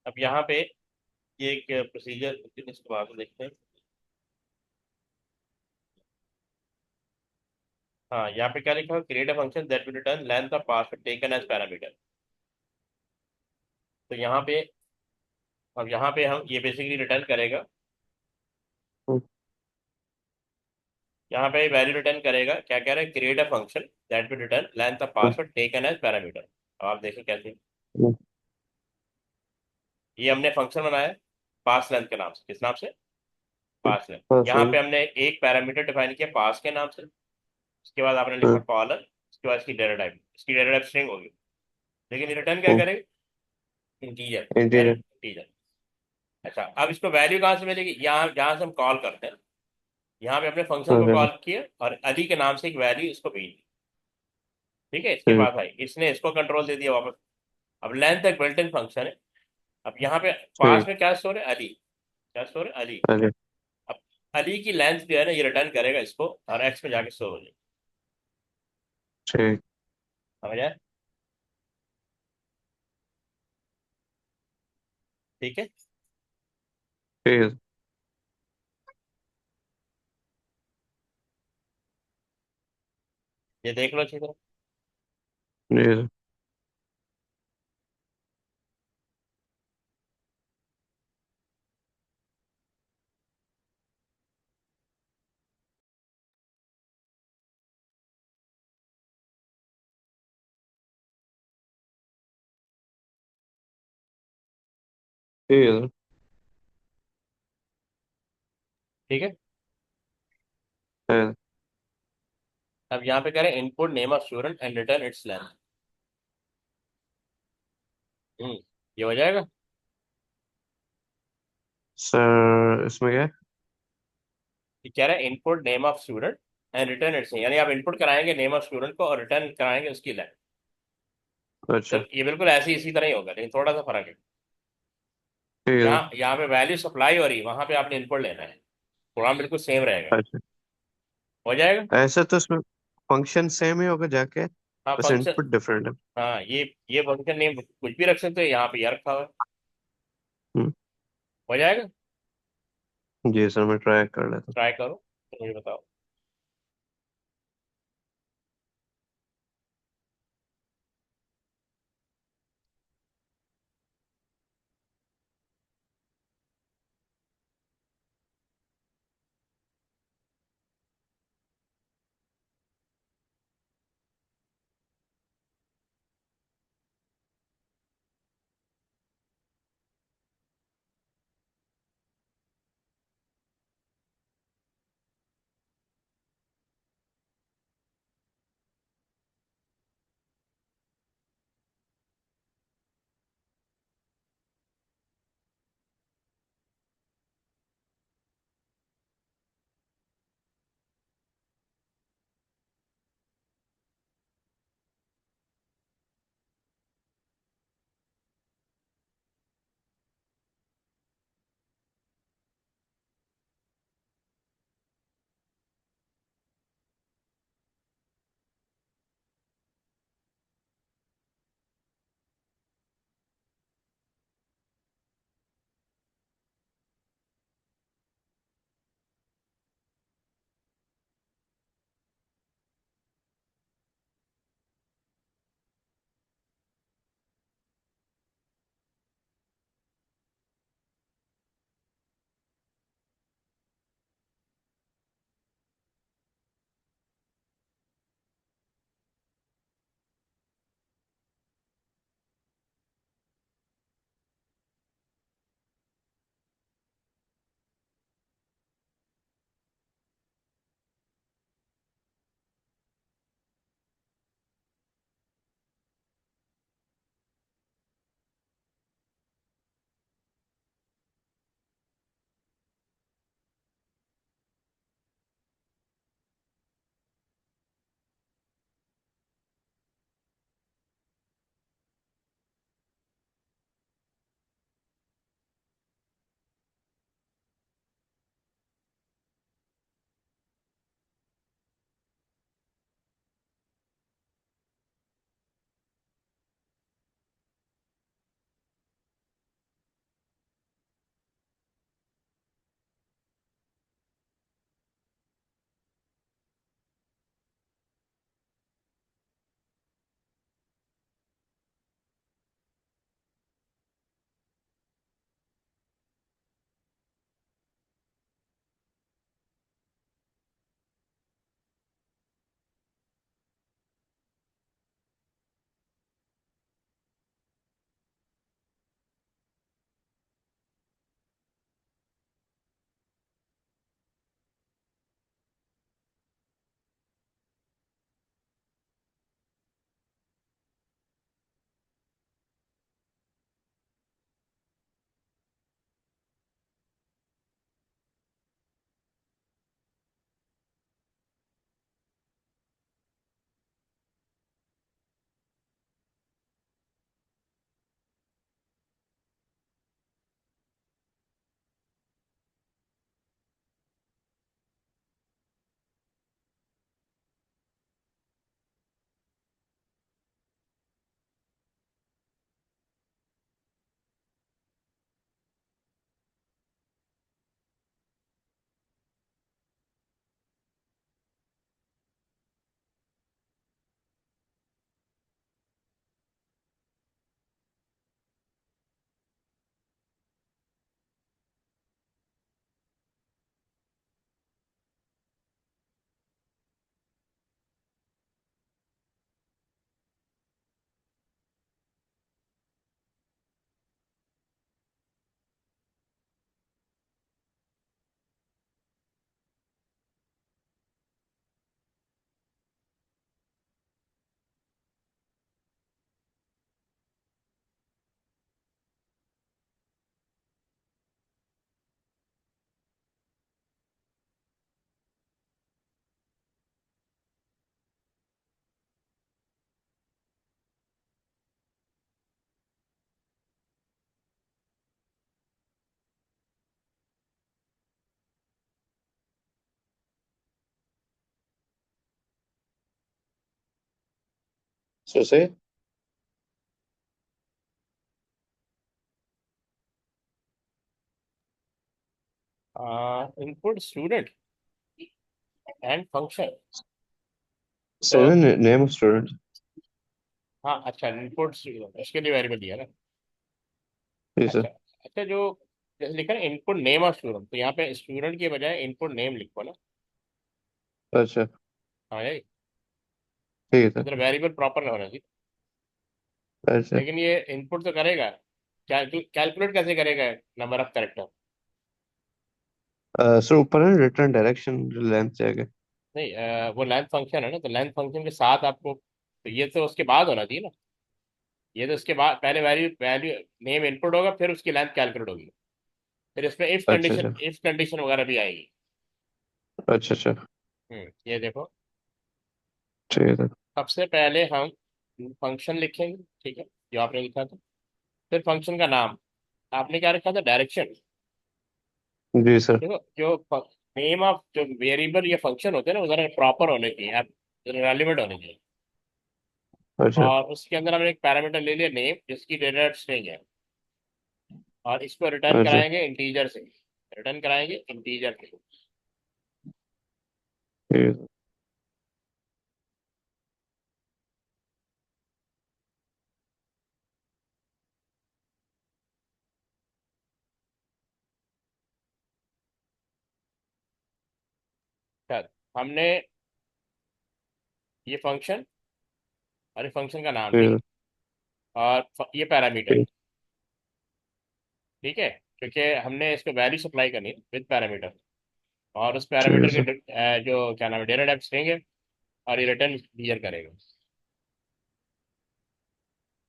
अब यहाँ पे ये एक प्रोसीजर, इसके बाद में देखते हैं। हाँ, यहाँ पे क्या लिखा है, create a function that will return length of password taken as parameter. तो यहाँ पे, अब यहाँ पे हम ये बेसिकली रिटर्न करेगा, हम्म, यहाँ पे वैल्यू रिटर्न करेगा, क्या कह रहा है, create a function that will return length of hmm, password taken as parameter. अब आप देखें कैसे। हम्म, ये हमने फंक्शन बनाया पास लेंथ के नाम से। किस नाम से? पास लेंथ। हाँ यहाँ सही। पे हमने एक पैरामीटर डिफाइन किया पास के नाम से। उसके बाद आपने लिखा हाँ, कॉलर, उसके बाद इसकी डेटा टाइप, इसकी डेटा टाइप स्ट्रिंग होगी। लेकिन रिटर्न क्या हम्म, करेगी? इंटीजर। क्या? इंटीरियर। इंटीजर। अच्छा, अब इसको वैल्यू कहाँ से मिलेगी? यहाँ जहाँ से हम कॉल करते हैं, यहाँ पे अपने फंक्शन हाँ को सही। कॉल किया और अली के नाम से एक वैल्यू इसको भेज दी। ठीक है, इसके सही। पास आई, इसने इसको कंट्रोल दे दिया वापस। अब लेंथ एक बिल्ट इन फंक्शन है। अब यहाँ पे सही। पास में क्या स्टोर है? अली। क्या स्टोर है? अली। अरे अब अली की लेंथ जो है ना, ये रिटर्न करेगा इसको और एक्स में जाके स्टोर हो जाएगी। ठीक। समझ आया? ठीक है, ठीक है। ये देख लो अच्छी तरह। जी सर। ठीक है सर। ठीक है, है। अब यहाँ पे करें input name of student and return its length. ये हो जाएगा। सर इसमें क्या है? ये कह रहा है input name of student and return it's, यानी आप इनपुट कराएंगे नेम ऑफ स्टूडेंट को और रिटर्न कराएंगे उसकी लेंथ। तो अच्छा। ये बिल्कुल ऐसे इसी तरह ही होगा, लेकिन थोड़ा सा फर्क है। ठीक है सर। यहाँ पे वैल्यू सप्लाई हो रही है, वहां पे आपने इनपुट लेना है। प्रोग्राम बिल्कुल सेम रहेगा। अच्छा, हो जाएगा। ऐसा तो इसमें फंक्शन सेम ही होगा जाके, हाँ बस फंक्शन। इनपुट डिफरेंट है। हाँ, ये फंक्शन नेम कुछ भी रख सकते हो, यहाँ पे यह रखा हुआ है। हम्म, हो जाएगा। जी सर मैं ट्राई कर लेता हूँ। ट्राई करो तो मुझे बताओ। So say input student and function. say तो the name of student. हाँ अच्छा, इनपुट इसके लिए वेरिएबल दिया ना। जी अच्छा। सर। अच्छा, जो जैसे लिखा है इनपुट नेम ऑफ स्टूडेंट, तो यहाँ पे स्टूडेंट के बजाय इनपुट नेम लिखो ना। अच्छा हाँ यही, ठीक है सर। मतलब वेरिएबल प्रॉपर होना चाहिए। अच्छा लेकिन ये इनपुट तो करेगा, कैलकुलेट कैसे करेगा नंबर ऑफ कैरेक्टर? सर ऊपर है रिटर्न डायरेक्शन लेंथ से आगे। नहीं, वो लेंथ फंक्शन है ना, तो लेंथ फंक्शन के साथ आपको, तो ये तो उसके बाद होना चाहिए ना। ये तो उसके बाद, पहले वैल्यू वैल्यू नेम इनपुट होगा, फिर उसकी लेंथ कैलकुलेट होगी, फिर इसमें अच्छा अच्छा इफ कंडीशन वगैरह भी आएगी। अच्छा अच्छा ये देखो, ठीक है सर। सबसे पहले हम फंक्शन लिखेंगे, ठीक है, जो आपने लिखा था। फिर फंक्शन का नाम आपने क्या रखा था, डायरेक्शन। जी सर। देखो, जो नेम ऑफ जो वेरिएबल या फंक्शन होते हैं ना, वो जरा प्रॉपर होने चाहिए, रेलिवेंट होने चाहिए। अच्छा और उसके अंदर हमने एक पैरामीटर ले लिया नेम, जिसकी डेटा स्ट्रिंग है, और इसको रिटर्न अच्छा कराएंगे इंटीजर से। रिटर्न कराएंगे इंटीजर से। ठीक है शायद हमने ये फंक्शन, और ये फंक्शन का नाम, ठीक ठीक है, और ये पैरामीटर, ठीक ठीक है, क्योंकि हमने इसको वैल्यू सप्लाई करनी है विद पैरामीटर। और उस ठीक है पैरामीटर के सर। जो क्या नाम है, डेटा टाइप स्ट्रिंग है, और ये रिटर्न क्लियर करेगा।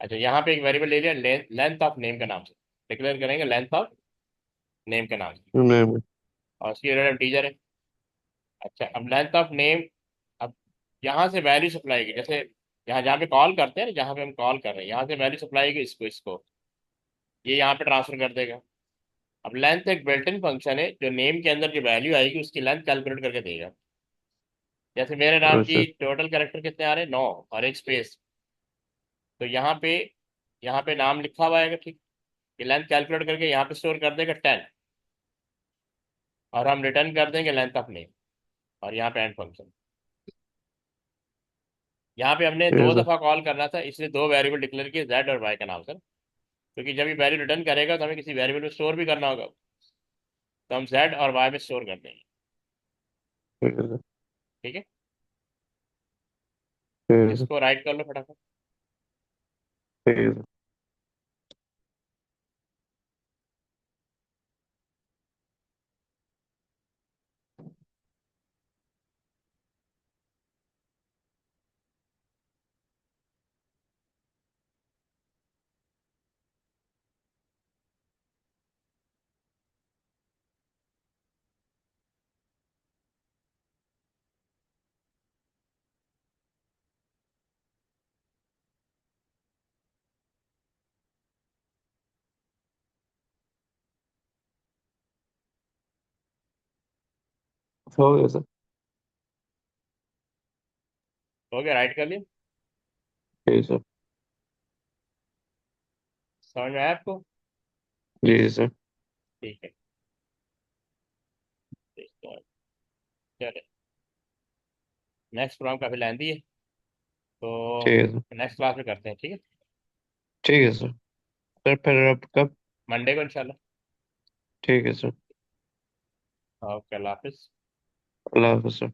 अच्छा, यहाँ पे एक वेरिएबल ले लिया लेंथ ऑफ नेम के नाम से, डिक्लेयर करेंगे लेंथ ऑफ नेम के नाम से, नहीं और उसकी डेटा टीचर है। अच्छा, अब लेंथ ऑफ नेम, अब यहाँ से वैल्यू सप्लाई की, जैसे यहाँ जहाँ पे कॉल करते हैं ना, जहाँ पे हम कॉल कर रहे हैं, यहाँ से वैल्यू सप्लाई की इसको इसको, ये यहाँ पे ट्रांसफर कर देगा। अब लेंथ एक बिल्ट इन फंक्शन है, जो नेम के अंदर जो वैल्यू आएगी उसकी लेंथ कैलकुलेट करके देगा। जैसे मेरे नाम अच्छा की टोटल कैरेक्टर कितने आ रहे हैं, 9, और एक स्पेस। तो यहाँ पे नाम लिखा हुआ है, ठीक, ये लेंथ कैलकुलेट करके यहाँ पे स्टोर कर देगा 10, और हम रिटर्न कर देंगे लेंथ ऑफ नेम, और यहाँ पे एंड फंक्शन। यहाँ पे हमने ठीक है दो सर। दफा कॉल करना था, इसलिए दो वेरिएबल डिक्लेयर किए, जेड और वाई का नाम सर। क्योंकि जब ये वैल्यू रिटर्न करेगा तो हमें किसी वेरिएबल में स्टोर भी करना होगा, तो हम जेड और वाई में स्टोर कर देंगे। ठीक है सर। ठीक है, ठीक है सर। इसको राइट कर लो फटाफट। ठीक है सर। हो गया सर। हो गया, राइट कर लिया। ठीक है सर। समझ में आया आपको? जी सर। ठीक है, ठीक है। चलिए, नेक्स्ट प्रोग्राम काफी लेंदी है, तो ठीक है सर। नेक्स्ट क्लास में करते हैं, ठीक है। ठीक है सर। सर फिर अब कब? मंडे को इंशाल्लाह। ठीक है सर। ओके, अल्लाह हाफिज। अल्लाह हाफ़िज़ सर।